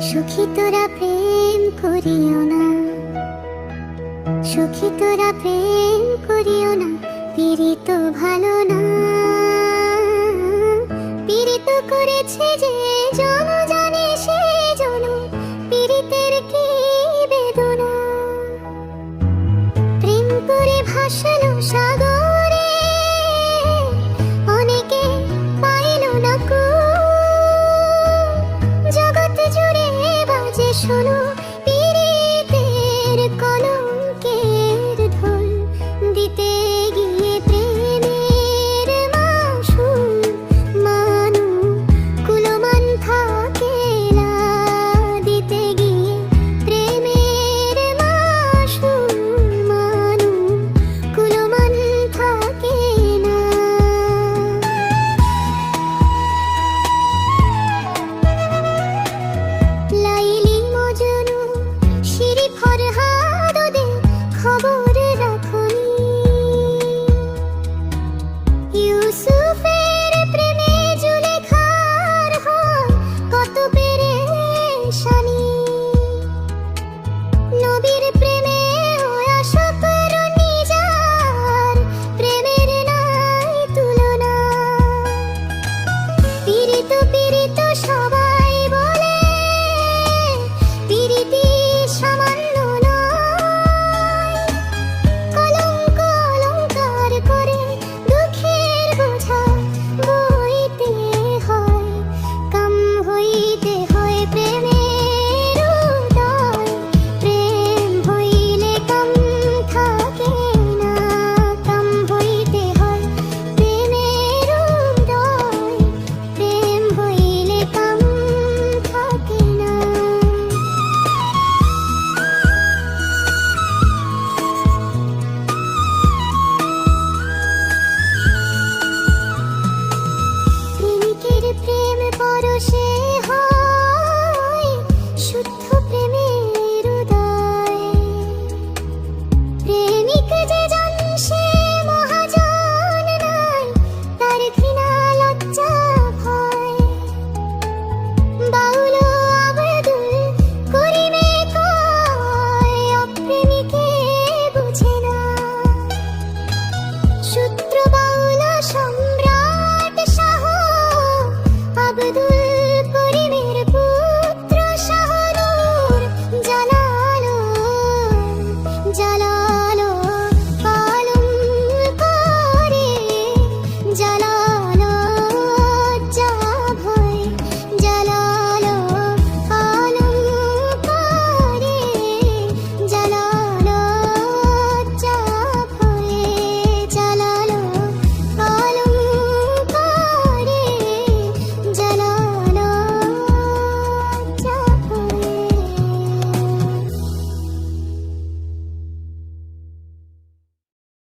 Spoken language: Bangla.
সখী তোরা প্রেম করিও না, সখী তোরা প্রেম করিও না, পীড়িত ভালো না। পীড়িত করেছে যে জন, জানে সে জন পীড়িতের কি বেদনা। প্রেম করে ভাসালো সাগরে, অনেকে পাইল না কো। জগৎ জুড়ে বাজে শোনো